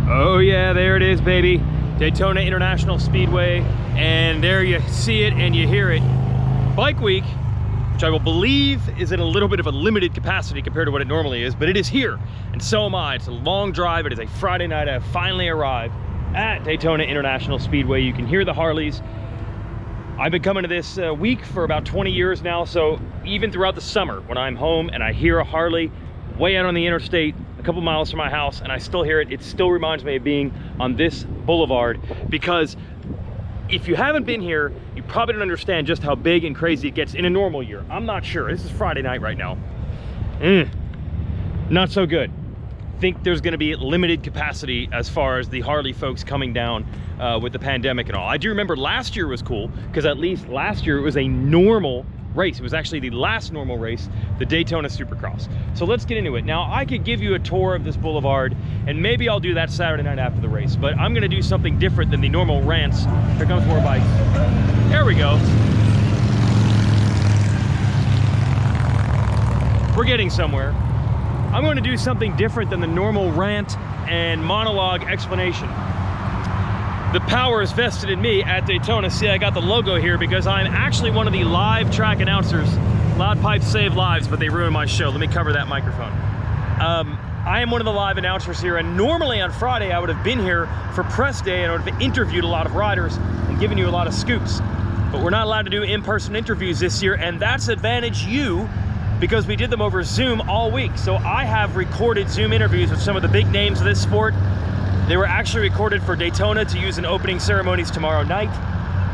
Oh yeah, there it is, baby. Daytona International Speedway, and there you see it and you hear it. Bike Week, which I will believe is at a little bit of a limited capacity compared to what it normally is, but it is here, and so am I. It's a long drive. It is a Friday night. I have finally arrived at Daytona International Speedway. You can hear the Harleys. I've been coming to this week for about 20 years now, so even throughout the summer, when I'm home and I hear a Harley way out on the interstate, a couple miles from my house, and I still hear it, it still reminds me of being on this boulevard, because if you haven't been here, you probably don't understand just how big and crazy it gets in a normal year. I'm not sure. This is Friday night right now. Not so good. Think there's going to be limited capacity as far as the Harley folks coming down with the pandemic and all. I do remember last year was cool, because at least last year it was a normal race. It was actually the last normal race, the Daytona Supercross. So let's get into it. Now, I could give you a tour of this boulevard, and maybe I'll do that Saturday night after the race, but I'm gonna do something different than the normal rants. Here comes more bikes. There we go. We're getting somewhere. I'm going to do something different than the normal rant and monologue explanation. The power is vested in me at Daytona. See, I got the logo here because I'm actually one of the live track announcers. Loud pipes save lives, but they ruin my show. Let me cover that microphone. I am one of the live announcers here, and normally on Friday I would have been here for press day and I would have interviewed a lot of riders and given you a lot of scoops. But we're not allowed to do in-person interviews this year, and that's advantage you, because we did them over Zoom all week. So I have recorded Zoom interviews with some of the big names of this sport. They were actually recorded for Daytona to use in opening ceremonies tomorrow night.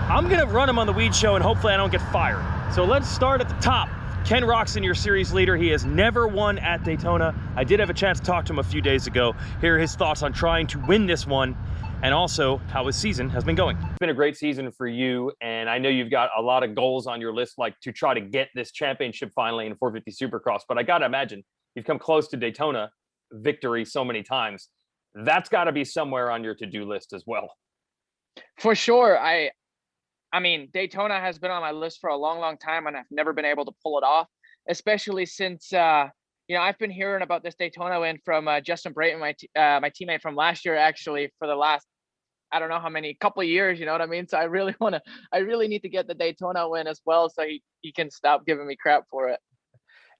I'm gonna run them on the Weege Show, and hopefully I don't get fired. So let's start at the top. Ken Roczen, your series leader. He has never won at Daytona. I did have a chance to talk to him a few days ago. Here are his thoughts on trying to win this one, and also how his season has been going. It's been a great season for you, and I know you've got a lot of goals on your list, like to try to get this championship finally in 450 Supercross, but I gotta imagine you've come close to Daytona victory so many times. That's gotta be somewhere on your to-do list as well. For sure. I mean, Daytona has been on my list for a long, long time, and I've never been able to pull it off, especially since, I've been hearing about this Daytona win from Justin Brayton, my teammate from last year, actually, for the last, I don't know how many, couple of years, you know what I mean? So I really need to get the Daytona win as well, so he can stop giving me crap for it.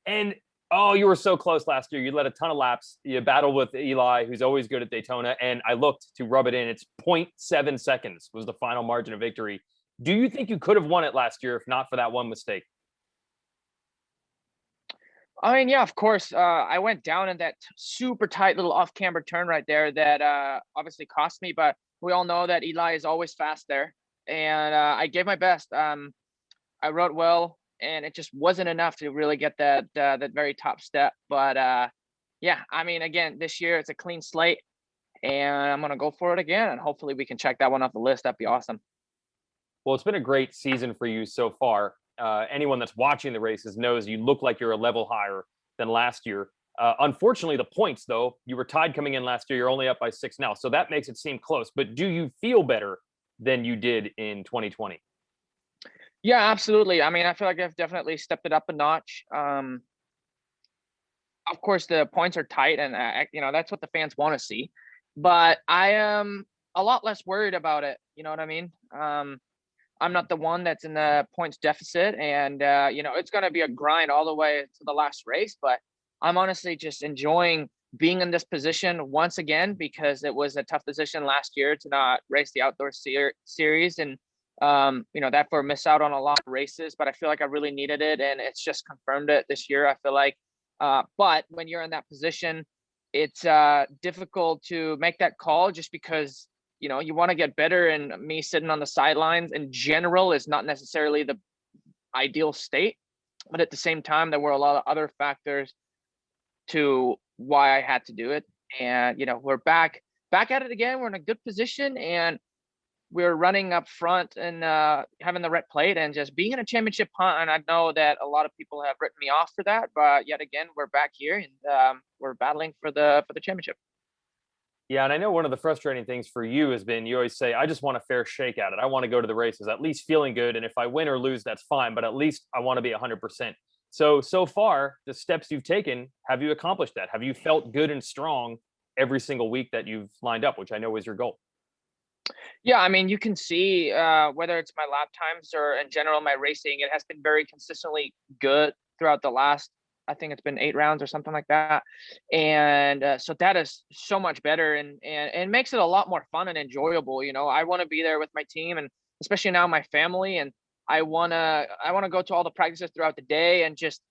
And oh, you were so close last year. You led a ton of laps. You battled with Eli, who's always good at Daytona, and I looked to rub it in. It's 0.7 seconds was the final margin of victory. Do you think you could have won it last year if not for that one mistake? I mean, yeah, of course. I went down in that super tight little off-camber turn right there that obviously cost me, but we all know that Eli is always fast there, and I gave my best. I rode well, and it just wasn't enough to really get that very top step. But yeah, I mean, again, this year it's a clean slate, and I'm gonna go for it again, and hopefully we can check that one off the list. That'd be awesome. Well, it's been a great season for you so far. Anyone that's watching the races knows you look like you're a level higher than last year. Unfortunately, the points, though, you were tied coming in last year. You're only up by 6 now, so that makes it seem close. But do you feel better than you did in 2020? Yeah, absolutely. I mean, I feel like I've definitely stepped it up a notch. Of course, the points are tight, and that's what the fans want to see. But I am a lot less worried about it. You know what I mean? I'm not the one that's in the points deficit, and it's going to be a grind all the way to the last race. But I'm honestly just enjoying being in this position once again, because it was a tough decision last year to not race the outdoor series, and therefore miss out on a lot of races. But I feel like I really needed it, and it's just confirmed it this year, I feel like. But when you're in that position, it's difficult to make that call, just because you want to get better, and me sitting on the sidelines in general is not necessarily the ideal state. But at the same time, there were a lot of other factors to why I had to do it. And, we're back at it again. We're in a good position, and we're running up front and having the red plate and just being in a championship hunt. And I know that a lot of people have written me off for that, but yet again, we're back here, and we're battling for the championship. Yeah, and I know one of the frustrating things for you has been you always say, I just want a fair shake at it. I want to go to the races at least feeling good. And if I win or lose, that's fine. But at least I want to be 100%. So far, the steps you've taken, have you accomplished that? Have you felt good and strong every single week that you've lined up, which I know is your goal. Yeah, I mean, you can see whether it's my lap times or in general my racing, it has been very consistently good throughout the last, I think it's been 8 rounds or something like that. And so that is so much better, and makes it a lot more fun and enjoyable. You know, I want to be there with my team, and especially now my family, and I wanna go to all the practices throughout the day and just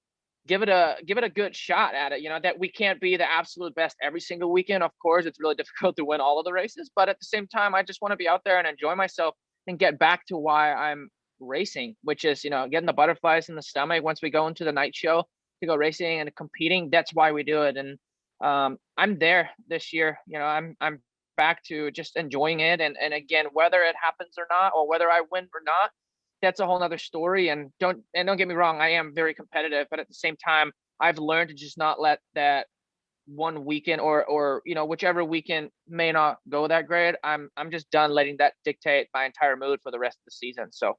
give it a good shot at it. You know, that we can't be the absolute best every single weekend. Of course, it's really difficult to win all of the races, but at the same time, I just want to be out there and enjoy myself and get back to why I'm racing, which is, you know, getting the butterflies in the stomach once we go into the night show to go racing and competing. That's why we do it. And I'm there this year. You know, I'm back to just enjoying it. And again, whether it happens or not, or whether I win or not, that's a whole nother story. And don't get me wrong, I am very competitive, but at the same time, I've learned to just not let that one weekend or you know, whichever weekend may not go that great. I'm just done letting that dictate my entire mood for the rest of the season. So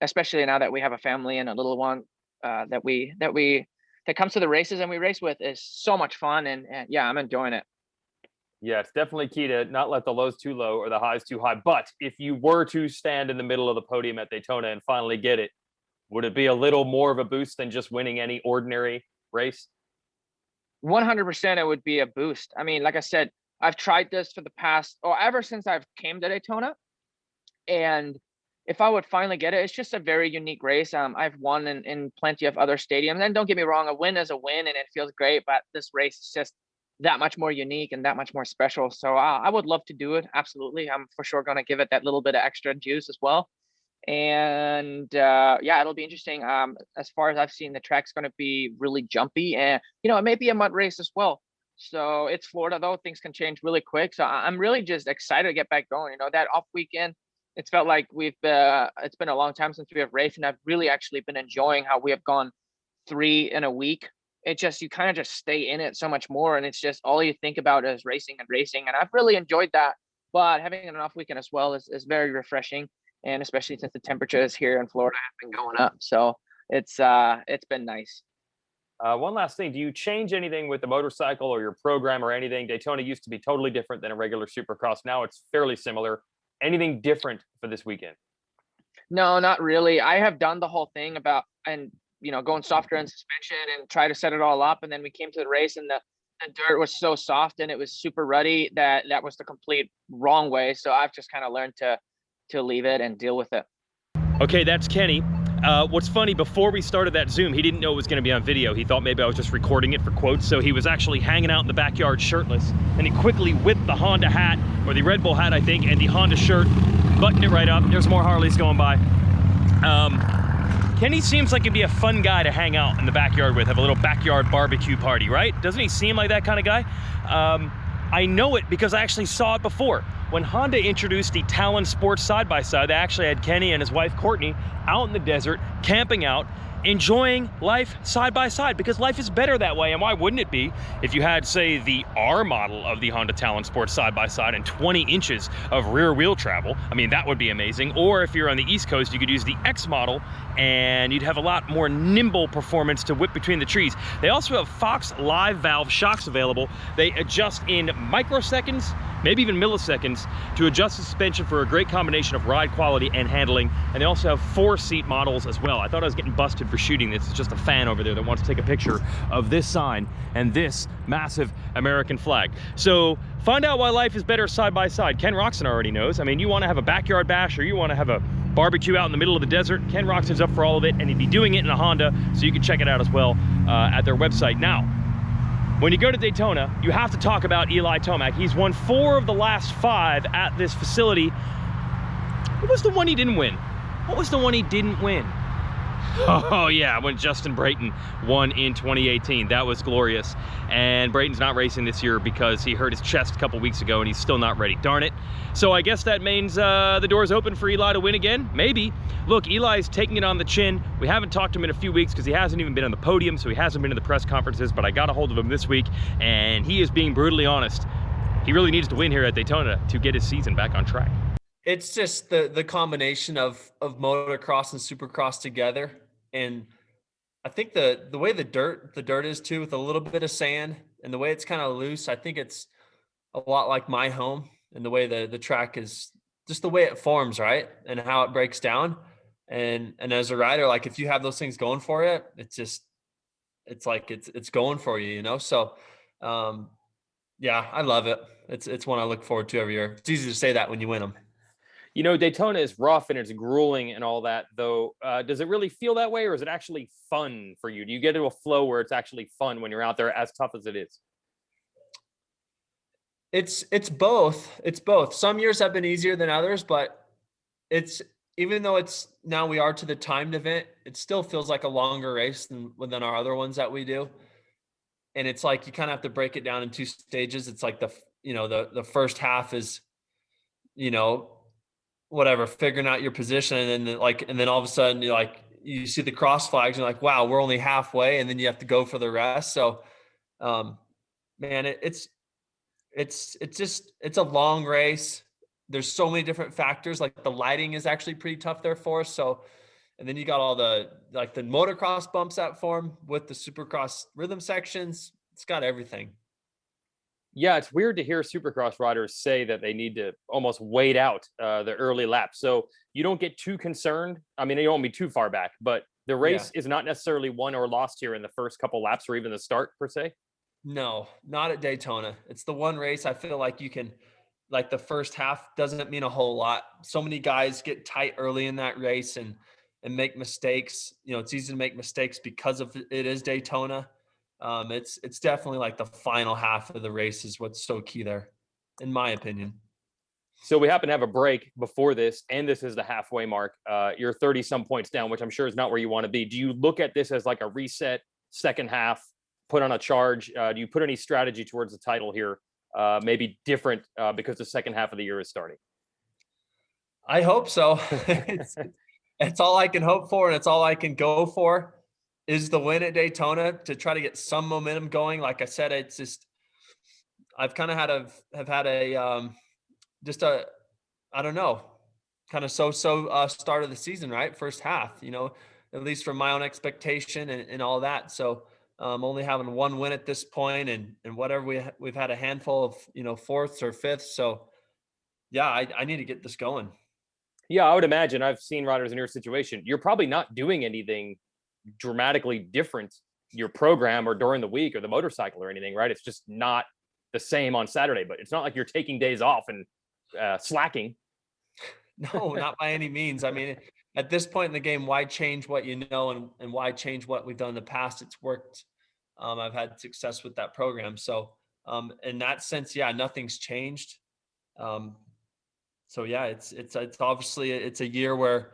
especially now that we have a family and a little one that comes to the races and we race with, is so much fun, and yeah, I'm enjoying it. Yeah, it's definitely key to not let the lows too low or the highs too high. But if you were to stand in the middle of the podium at Daytona and finally get it, would it be a little more of a boost than just winning any ordinary race? 100% it would be a boost. I mean, like I said, I've tried this for the past, or ever since I've came to Daytona, and if I would finally get it, it's just a very unique race. I've won in plenty of other stadiums, and don't get me wrong, a win is a win and it feels great, but this race is just that much more unique and that much more special. So I would love to do it. Absolutely. I'm for sure going to give it that little bit of extra juice as well. And yeah, it'll be interesting. As far as I've seen, the track's going to be really jumpy, and, you know, it may be a mud race as well. So it's Florida though. Things can change really quick. So I'm really just excited to get back going. You know, that off weekend, it's felt like it's been a long time since we have raced, and I've really actually been enjoying how we have gone 3 in a week. It just, you kind of just stay in it so much more, and it's just all you think about is racing and racing, and I've really enjoyed that. But having an off weekend as well is very refreshing, and especially since the temperatures here in Florida have been going up, so it's been nice. One last thing, do you change anything with the motorcycle or your program or anything? Daytona used to be totally different than a regular Supercross. Now it's fairly similar. Anything different for this weekend? No, not really. I have done the whole thing about, and you know, going softer in suspension and try to set it all up. And then we came to the race, and the dirt was so soft and it was super ruddy that was the complete wrong way. So I've just kind of learned to leave it and deal with it. Okay, that's Kenny. What's funny, before we started that Zoom, he didn't know it was going to be on video. He thought maybe I was just recording it for quotes. So he was actually hanging out in the backyard shirtless, and he quickly whipped the Honda hat, or the Red Bull hat, I think, and the Honda shirt, buttoned it right up. There's more Harleys going by. Kenny seems like he'd be a fun guy to hang out in the backyard with, have a little backyard barbecue party, right? Doesn't he seem like that kind of guy? I know it because I actually saw it before. When Honda introduced the Talon Sport Side-by-Side, they actually had Kenny and his wife Courtney out in the desert, camping out, enjoying life side by side, because life is better that way. And why wouldn't it be if you had, say, the R model of the Honda Talon Sport side by side and 20 inches of rear wheel travel? I mean, that would be amazing. Or if you're on the East Coast, you could use the X model and you'd have a lot more nimble performance to whip between the trees. They also have Fox live valve shocks available. They adjust in microseconds, maybe even milliseconds, to adjust the suspension for a great combination of ride quality and handling. And they also have 4-seat models as well. I thought I was getting busted for shooting this. It's just a fan over there that wants to take a picture of this sign and this massive American flag. So find out why life is better side by side. Ken Roczen already knows. I mean, you want to have a backyard bash or you want to have a barbecue out in the middle of the desert, Ken Roczen's up for all of it, and he'd be doing it in a Honda, so you can check it out as well at their website. Now, when you go to Daytona, you have to talk about Eli Tomac. He's won 4 of the last 5 at this facility. What was the one he didn't win? What was the one he didn't win? Oh yeah, when Justin Brayton won in 2018. That was glorious. And Brayton's not racing this year because he hurt his chest a couple weeks ago and he's still not ready. Darn it. So I guess that means the door's open for Eli to win again. Maybe. Look, Eli's taking it on the chin. We haven't talked to him in a few weeks because he hasn't even been on the podium, so he hasn't been to the press conferences, but I got a hold of him this week and he is being brutally honest. He really needs to win here at Daytona to get his season back on track. It's just the combination of motocross and supercross together. And I think the way the dirt is too, with a little bit of sand, and the way it's kind of loose, I think it's a lot like my home, and the way the track is, just the way it forms, right, and how it breaks down. And as a rider, like if you have those things going for you, it's like it's going for you, you know. So yeah, I love it. It's one I look forward to every year. It's easy to say that when you win them. You know, Daytona is rough and it's grueling and all that, though. Does it really feel that way, or is it actually fun for you? Do you get into a flow where it's actually fun when you're out there, as tough as it is? It's both. It's both. Some years have been easier than others, but even though now we are to the timed event, it still feels like a longer race than our other ones that we do. And it's like you kind of have to break it down in 2 stages. It's like the first half is, whatever, figuring out your position, and then all of a sudden you see the cross flags, and you're like, wow, we're only halfway, and then you have to go for the rest. So, man, it's a long race. There's so many different factors. Like the lighting is actually pretty tough there for us. So, and then you got all the motocross bumps that form with the Supercross rhythm sections. It's got everything. Yeah, it's weird to hear Supercross riders say that they need to almost wait out the early laps. So you don't get too concerned. I mean, you don't be too far back, but the race is not necessarily won or lost here in the first couple laps or even the start per se. No, not at Daytona. It's the one race I feel like you can, like the first half doesn't mean a whole lot. So many guys get tight early in that race and make mistakes. It's easy to make mistakes because of it is Daytona. It's definitely like the final half of the race is what's so key there, in my opinion. So we happen to have a break before this, and this is the halfway mark. You're 30 some points down, which I'm sure is not where you want to be. Do you look at this as like a reset second half, put on a charge? Do you put any strategy towards the title here? Maybe different because the second half of the year is starting. I hope so. It's all I can hope for, and it's all I can go for is the win at Daytona to try to get some momentum going. Like I said, it's just, I've kind of have had a I don't know, kind of so start of the season, right? First half, at least from my own expectation and all that. So only having one win at this point, and whatever we've had a handful of, fourths or fifths. So yeah, I need to get this going. Yeah, I would imagine. I've seen riders in your situation. You're probably not doing anything dramatically different, your program or during the week or the motorcycle or anything, right? It's just not the same on Saturday, but it's not like you're taking days off and slacking. No, not by any means. I mean, at this point in the game, why change what you know, and why change what we've done in the past? It's worked. I've had success with that program. So in that sense, yeah, nothing's changed. So yeah, it's obviously it's a year where,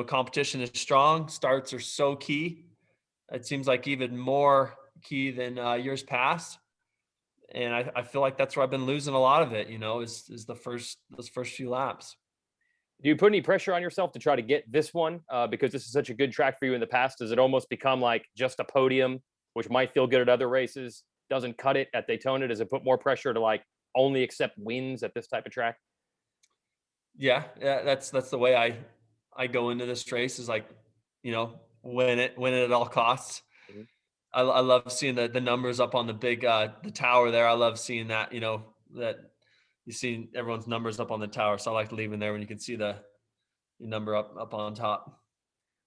competition is strong. Starts are so key. It seems like even more key than years past. And I feel like that's where I've been losing a lot of it, is those first few laps. Do you put any pressure on yourself to try to get this one because this is such a good track for you in the past? Does it almost become like just a podium, which might feel good at other races, doesn't cut it at Daytona? Does it put more pressure to like only accept wins at this type of track? Yeah, that's the way I go into this race, is like, win it at all costs. Mm-hmm. I love seeing the numbers up on the big the tower there. I love seeing that, that you see everyone's numbers up on the tower. So I like leaving there when you can see the number up on top.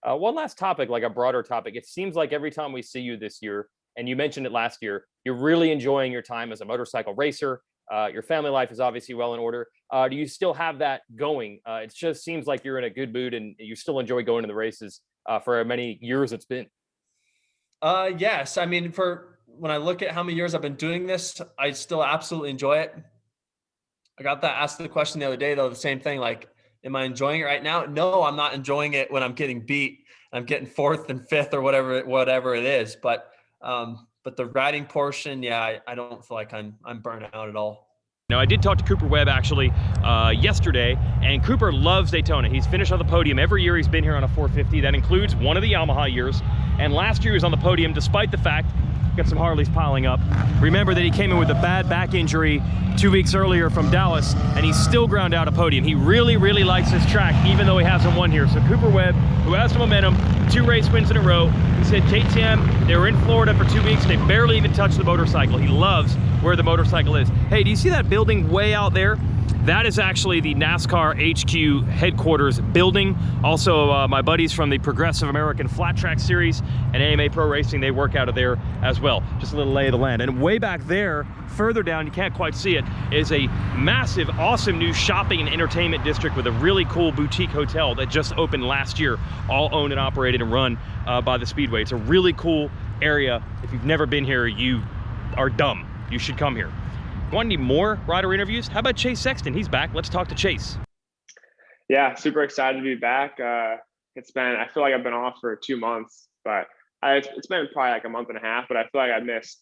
One last topic, like a broader topic. It seems like every time we see you this year, and you mentioned it last year, you're really enjoying your time as a motorcycle racer. Your family life is obviously well in order. Do you still have that going? It just seems like you're in a good mood and you still enjoy going to the races for many years it's been. Yes. I mean, when I look at how many years I've been doing this, I still absolutely enjoy it. I got asked the question the other day, though, the same thing, like, am I enjoying it right now? No, I'm not enjoying it when I'm getting beat. I'm getting fourth and fifth or whatever it is. But the riding portion, yeah, I don't feel like I'm burnt out at all. Now, I did talk to Cooper Webb actually yesterday, and Cooper loves Daytona. He's finished on the podium every year he's been here on a 450. That includes one of the Yamaha years. And last year he was on the podium despite the fact Got some Harleys piling up. Remember that he came in with a bad back injury 2 weeks earlier from Dallas, and he still ground out a podium. He really, really likes this track, even though he hasn't won here. So Cooper Webb, who has some momentum, 2 race wins in a row. He said KTM, they were in Florida for 2 weeks. They barely even touched the motorcycle. He loves where the motorcycle is. Hey, do you see that building way out there? That is actually the NASCAR HQ headquarters building. Also, my buddies from the Progressive American Flat Track Series and AMA Pro Racing, they work out of there as well. Just a little lay of the land. And way back there, further down, you can't quite see it, is a massive, awesome new shopping and entertainment district with a really cool boutique hotel that just opened last year, all owned and operated and run by the Speedway. It's a really cool area. If you've never been here, you are dumb. You should come here. Want any more rider interviews? How about Chase Sexton? He's back. Let's talk to Chase. Yeah, super excited to be back. It's been, I feel like I've been off for 2 months, but it's been probably like a month and a half, but I feel like I missed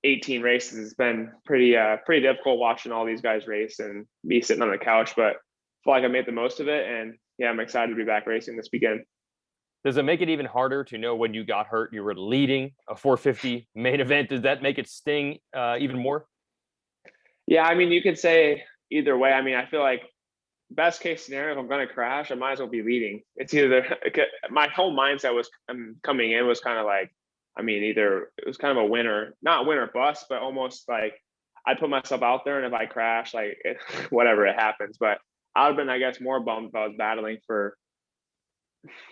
18 races. It's been pretty difficult watching all these guys race and me sitting on the couch, but I feel like I made the most of it. And yeah, I'm excited to be back racing this weekend. Does it make it even harder to know when you got hurt, you were leading a 450 main event? Does that make it sting even more? Yeah, I mean, you could say either way. I mean, I feel like best case scenario, if I'm going to crash, I might as well be leading. It's either, my whole mindset was coming in was kind of like, I mean, either it was kind of a winner, not win or bust, but almost like I put myself out there, and if I crash, like whatever, it happens. But I'd have been, I guess, more bummed if I was battling for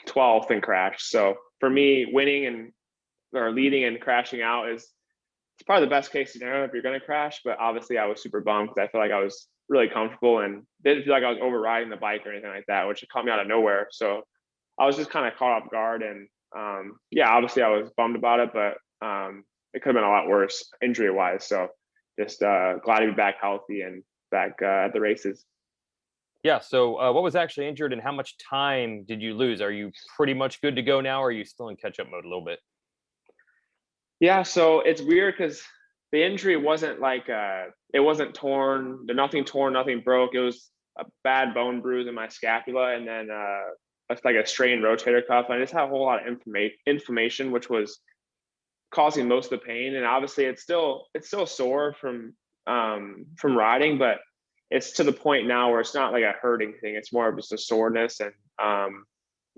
12th and crash. So for me, winning or leading and crashing out is, it's probably the best case scenario if you're going to crash. But obviously I was super bummed because I feel like I was really comfortable and didn't feel like I was overriding the bike or anything like that, which caught me out of nowhere. So I was just kind of caught off guard. And yeah, obviously I was bummed about it, but it could have been a lot worse injury wise. So just glad to be back healthy and back at the races. Yeah. So what was actually injured and how much time did you lose? Are you pretty much good to go now? Or are you still in catch up mode a little bit? Yeah, so it's weird because the injury wasn't like it wasn't torn, nothing torn, nothing broke. It was a bad bone bruise in my scapula, and then it's like a strained rotator cuff. I just had a whole lot of inflammation, which was causing most of the pain. And obviously, it's still sore from riding, but it's to the point now where it's not like a hurting thing. It's more of just a soreness, and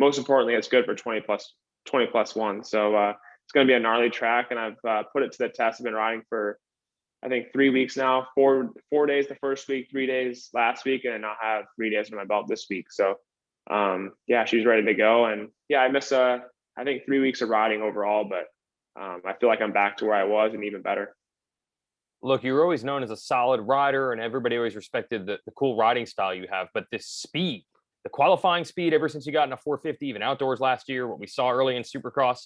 most importantly, it's good for 20 plus one. So. It's going to be a gnarly track, and I've put it to the test. I've been riding for, I think, 3 weeks now. 4 days the first week, 3 days last week, and then I'll have 3 days on my belt this week. So, yeah, she's ready to go. And yeah, I missed, I think, 3 weeks of riding overall, but I feel like I'm back to where I was and even better. Look, you were always known as a solid rider, and everybody always respected the cool riding style you have. But this speed, the qualifying speed, ever since you got in a 450, even outdoors last year, what we saw early in Supercross.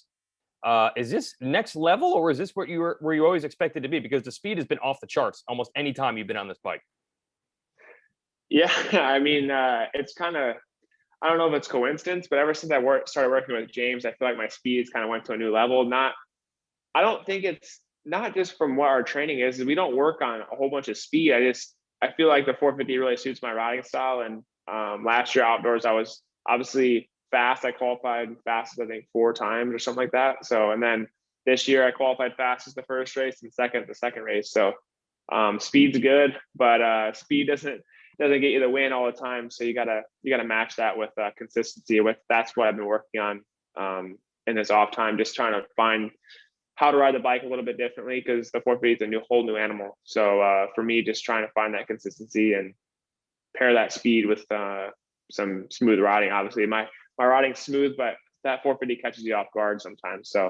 Is this next level, or is this what you always expected to be? Because the speed has been off the charts almost any time you've been on this bike. Yeah, I mean, it's kind of, I don't know if it's coincidence, but ever since I started working with James, I feel like my speeds kind of went to a new level. I don't think it's not just from what our training is. We don't work on a whole bunch of speed. I feel like the 450 really suits my riding style. And last year outdoors, I was obviously fast. I qualified fastest, I think, 4 times or something like that. So, and then this year I qualified fastest the first race and second the second race. So speed's good, but speed doesn't get you the win all the time. So you gotta match that with consistency. That's what I've been working on in this off time, just trying to find how to ride the bike a little bit differently, because the 450 is a whole new animal. So for me, just trying to find that consistency and pair that speed with some smooth riding. Obviously my riding's smooth, but that 450 catches you off guard sometimes. So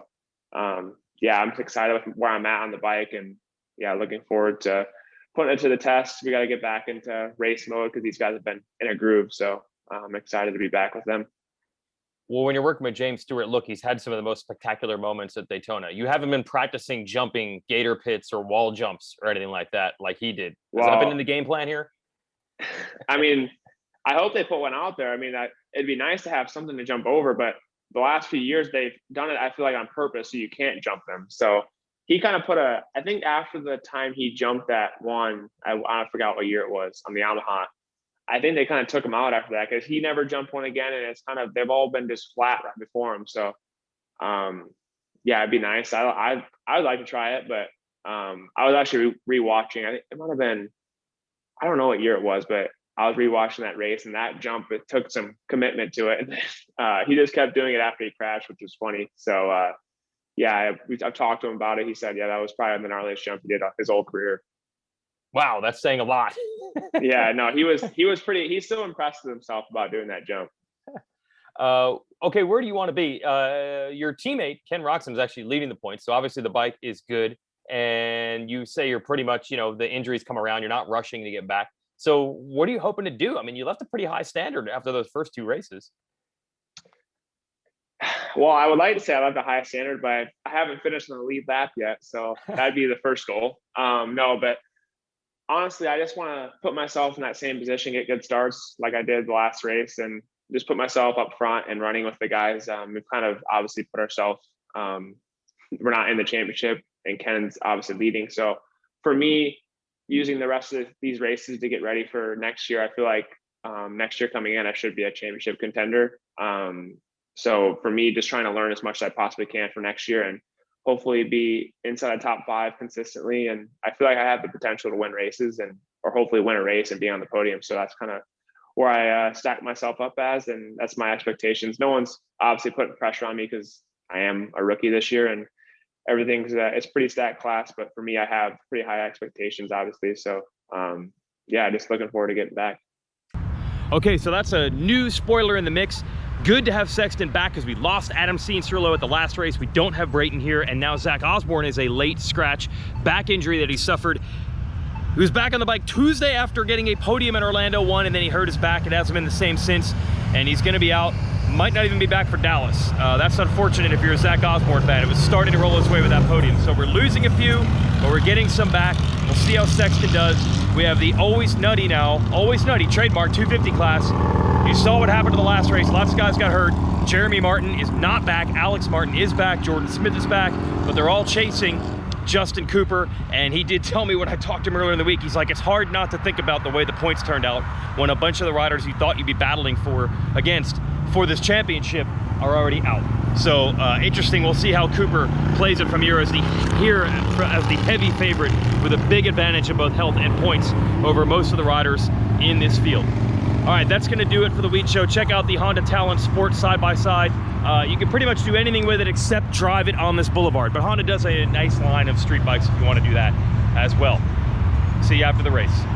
yeah, I'm excited with where I'm at on the bike, and yeah, looking forward to putting it to the test. We got to get back into race mode because these guys have been in a groove. So I'm excited to be back with them. Well, when you're working with James Stewart, look, he's had some of the most spectacular moments at Daytona. You haven't been practicing jumping gator pits or wall jumps or anything like that, like he did. Has that been in the game plan here? I mean, I hope they put one out there. I mean, it'd be nice to have something to jump over, but the last few years they've done it, I feel like, on purpose, so you can't jump them. So he kind of I think after the time he jumped that one, I forgot what year it was, on the Yamaha, I think they kind of took him out after that because he never jumped one again, and it's kind of, they've all been just flat right before him. So yeah, it'd be nice. I I would like to try it, but I was actually rewatching. I think it might have been, I don't know what year it was, but I was rewatching that race, and that jump, it took some commitment to it. He just kept doing it after he crashed, which was funny. So yeah, I've talked to him about it. He said, yeah, that was probably the gnarliest jump he did his whole career. Wow, that's saying a lot. Yeah, no, he's still impressed with himself about doing that jump. Okay, where do you want to be? Your teammate, Ken Roczen, is actually leading the points. So obviously the bike is good. And you say you're pretty much, the injuries come around. You're not rushing to get back. So what are you hoping to do? I mean, you left a pretty high standard after those first 2 races. Well, I would like to say I left the highest standard, but I haven't finished on the lead lap yet. So that'd be the first goal. No, but honestly, I just want to put myself in that same position, get good starts like I did the last race, and just put myself up front and running with the guys. We've kind of obviously put ourselves, we're not in the championship, and Ken's obviously leading. So for me, using the rest of these races to get ready for next year, I feel like next year coming in, I should be a championship contender. So for me, just trying to learn as much as I possibly can for next year and hopefully be inside the top 5 consistently. And I feel like I have the potential to win races or hopefully win a race and be on the podium. So that's kind of where I stack myself up as, and that's my expectations. No one's obviously putting pressure on me because I am a rookie this year and everything's it's pretty stacked class, but for me, I have pretty high expectations, obviously. So yeah, just looking forward to getting back. Okay, so that's a new spoiler in the mix. Good to have Sexton back because we lost Adam Cianciarulo at the last race. We don't have Brayton here, and now Zach Osborne is a late scratch back injury that he suffered. He was back on the bike Tuesday after getting a podium in Orlando 1, and then he hurt his back. It hasn't been the same since, and he's going to be out. Might not even be back for Dallas. That's unfortunate if you're a Zach Osborne fan. It was starting to roll his way with that podium. So we're losing a few, but we're getting some back. We'll see how Sexton does. We have the Always Nutty now. Always Nutty, trademark 250 class. You saw what happened to the last race. Lots of guys got hurt. Jeremy Martin is not back. Alex Martin is back. Jordan Smith is back. But they're all chasing Justin Cooper, and he did tell me when I talked to him earlier in the week, he's like, it's hard not to think about the way the points turned out when a bunch of the riders you thought you'd be battling against for this championship are already out. So interesting. We'll see how Cooper plays it from here as the heavy favorite with a big advantage of both health and points over most of the riders in this field. All right, that's going to do it for the Weege Show. Check out the Honda Talon Sport Side-by-Side. You can pretty much do anything with it except drive it on this boulevard. But Honda does a nice line of street bikes if you want to do that as well. See you after the race.